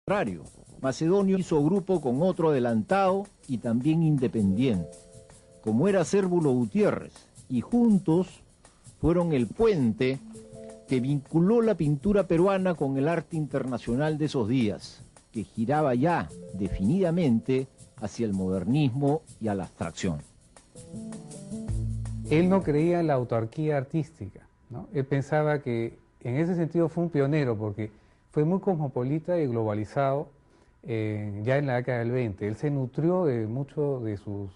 contrario, Macedonio hizo grupo con otro adelantado y también independiente, como era Cérvulo Gutiérrez, y juntos fueron el puente que vinculó la pintura peruana con el arte internacional de esos días, que giraba ya definidamente hacia el modernismo y a la abstracción. Él no creía en la autarquía artística, ¿no? Él pensaba que en ese sentido fue un pionero porque fue muy cosmopolita y globalizado ya en la década del 20. Él se nutrió de muchos de sus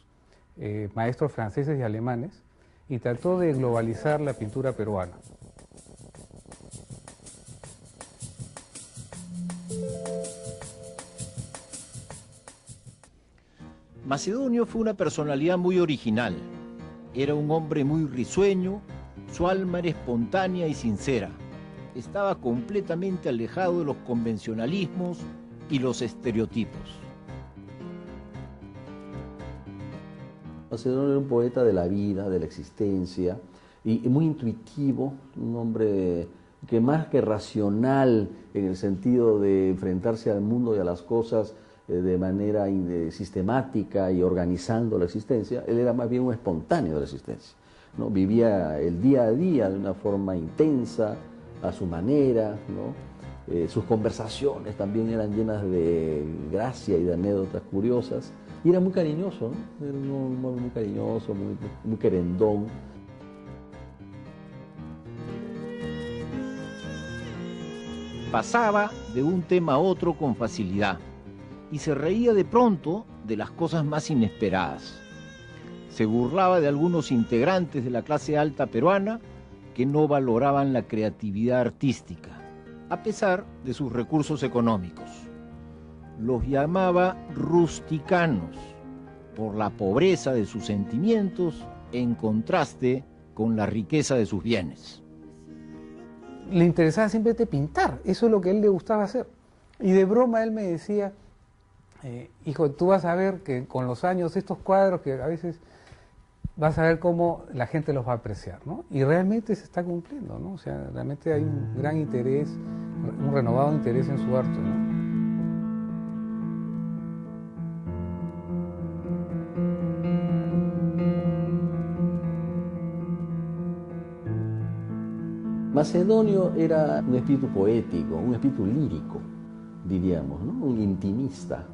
maestros franceses y alemanes y trató de globalizar la pintura peruana. Macedonio fue una personalidad muy original. Era un hombre muy risueño, su alma era espontánea y sincera. Estaba completamente alejado de los convencionalismos y los estereotipos. Macedonio era un poeta de la vida, de la existencia, y muy intuitivo, un hombre que más que racional en el sentido de enfrentarse al mundo y a las cosas de manera sistemática y organizando la existencia, él era más bien un espontáneo de la existencia, ¿no? Vivía el día a día de una forma intensa, a su manera, ¿no? Sus conversaciones también eran llenas de gracia y de anécdotas curiosas, y era muy cariñoso, ¿no? Era un hombre muy cariñoso, muy querendón. Pasaba de un tema a otro con facilidad y se reía de pronto de las cosas más inesperadas. Se burlaba de algunos integrantes de la clase alta peruana que no valoraban la creatividad artística, a pesar de sus recursos económicos. Los llamaba rusticanos por la pobreza de sus sentimientos en contraste con la riqueza de sus bienes. Le interesaba simplemente pintar, eso es lo que a él le gustaba hacer. Y de broma él me decía, hijo, tú vas a ver que con los años estos cuadros que a veces vas a ver cómo la gente los va a apreciar, ¿no? Y realmente se está cumpliendo, ¿no? O sea, realmente hay un gran interés, un renovado interés en su arte, ¿no? Macedonio era un espíritu poético, un espíritu lírico, diríamos, ¿no? Un intimista.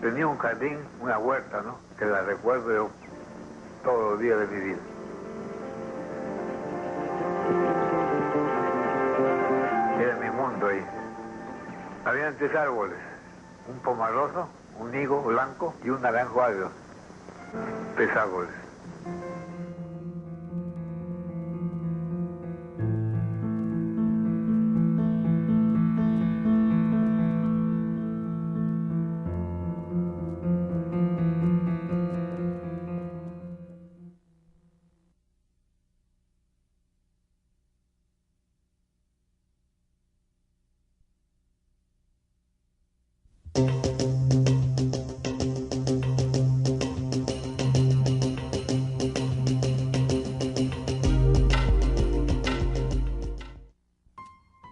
Tenía un jardín, una huerta, ¿no? Que la recuerdo yo todos los días de mi vida. Era mi mundo ahí. Habían 3 árboles, un pomaroso, un higo blanco y un naranjo agrio. 3 árboles.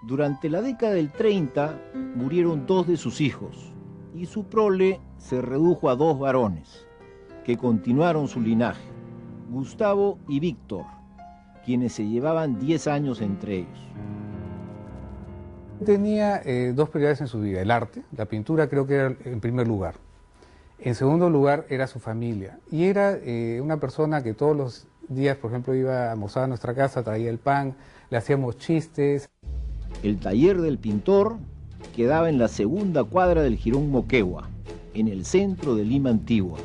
Durante la década del 30 murieron 2 de sus hijos y su prole se redujo a 2 varones que continuaron su linaje, Gustavo y Víctor, quienes se llevaban 10 años entre ellos. Tenía 2 prioridades en su vida, el arte, la pintura creo que era en primer lugar. En segundo lugar era su familia y era una persona que todos los días, por ejemplo, iba a almorzar a nuestra casa, traía el pan, le hacíamos chistes. El taller del pintor quedaba en la 2ª cuadra del Jirón Moquegua, en el centro de Lima Antigua.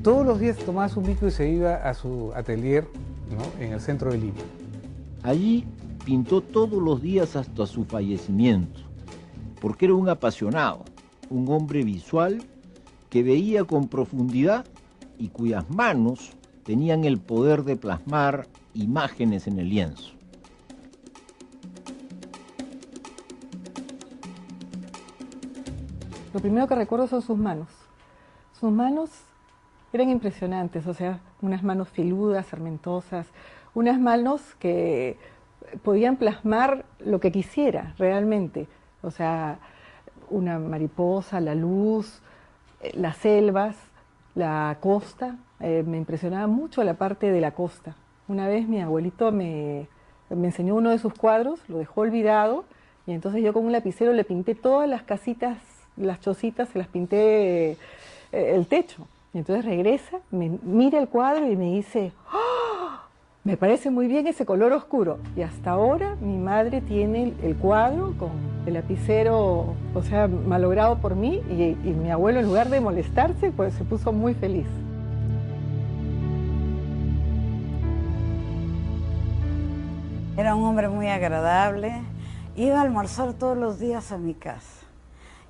Todos los días tomaba su micro y se iba a su atelier, ¿no? En el centro de Lima. Allí pintó todos los días hasta su fallecimiento, porque era un apasionado, un hombre visual que veía con profundidad y cuyas manos tenían el poder de plasmar imágenes en el lienzo. Lo primero que recuerdo son sus manos. Sus manos eran impresionantes, o sea, unas manos filudas, sarmentosas, unas manos que podían plasmar lo que quisiera realmente. O sea, una mariposa, la luz, las selvas, la costa. Me impresionaba mucho la parte de la costa. Una vez mi abuelito me enseñó uno de sus cuadros, lo dejó olvidado, y entonces yo con un lapicero le pinté todas las casitas, las chocitas, se las pinté el techo. Y entonces regresa, me mira el cuadro y me dice, ¡oh! Me parece muy bien ese color oscuro. Y hasta ahora mi madre tiene el cuadro con el lapicero, o sea, malogrado por mí, y mi abuelo, en lugar de molestarse, pues se puso muy feliz. Era un hombre muy agradable. Iba a almorzar todos los días a mi casa.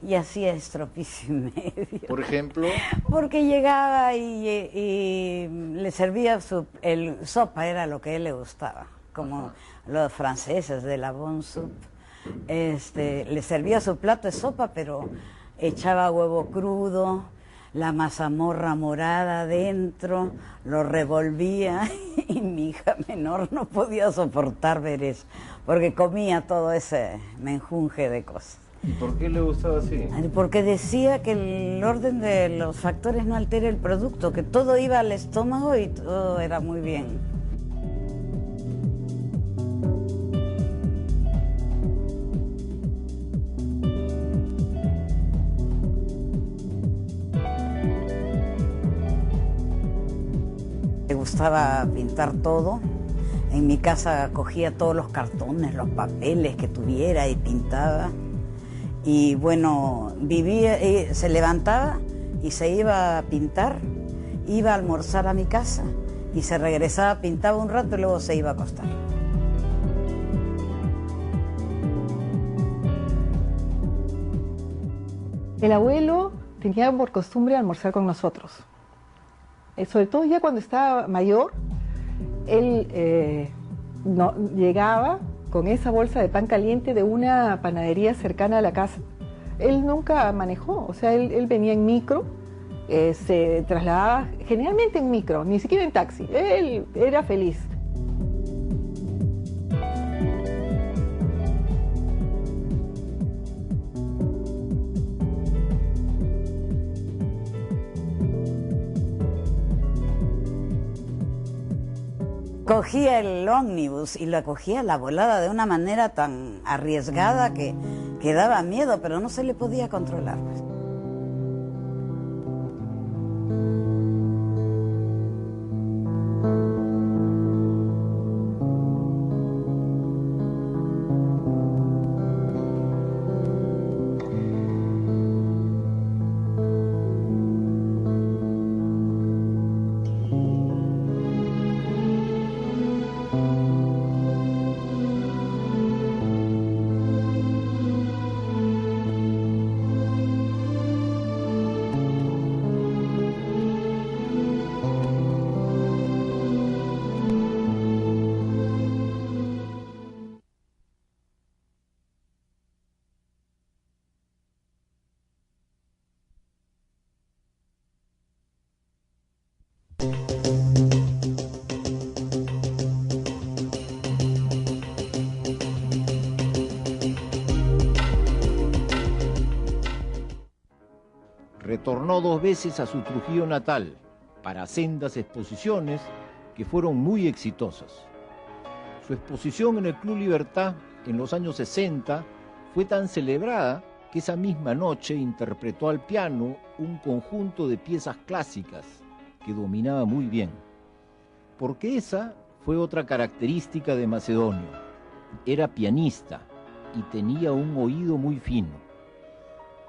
Y hacía estropicio y medio. Por ejemplo, porque llegaba y le servía sopa, era lo que a él le gustaba, como los franceses de la Bon Soup. Le servía su plato de sopa, pero echaba huevo crudo, la mazamorra morada adentro, lo revolvía y mi hija menor no podía soportar ver eso, porque comía todo ese menjunje de cosas. ¿Y por qué le gustaba así? Porque decía que el orden de los factores no altera el producto, que todo iba al estómago y todo era muy bien. Le gustaba pintar todo. En mi casa cogía todos los cartones, los papeles que tuviera y pintaba. Y bueno, vivía, se levantaba y se iba a pintar, iba a almorzar a mi casa y se regresaba, pintaba un rato y luego se iba a acostar. El abuelo tenía por costumbre almorzar con nosotros. Sobre todo ya cuando estaba mayor, él llegaba con esa bolsa de pan caliente de una panadería cercana a la casa. Él nunca manejó, o sea, él venía en micro, se trasladaba generalmente en micro, ni siquiera en taxi. Él era feliz. Cogía el ómnibus y la cogía a la volada de una manera tan arriesgada que daba miedo, pero no se le podía controlar. Retornó 2 veces a su Trujillo natal para sendas exposiciones que fueron muy exitosas. Su exposición en el Club Libertad en los años 60 fue tan celebrada que esa misma noche interpretó al piano un conjunto de piezas clásicas que dominaba muy bien. Porque esa fue otra característica de Macedonio. Era pianista y tenía un oído muy fino.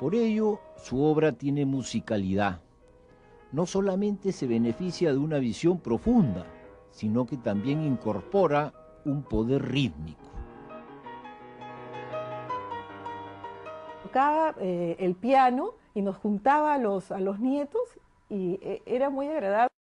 Por ello, su obra tiene musicalidad. No solamente se beneficia de una visión profunda, sino que también incorpora un poder rítmico. Tocaba el piano y nos juntaba a los nietos y era muy agradable.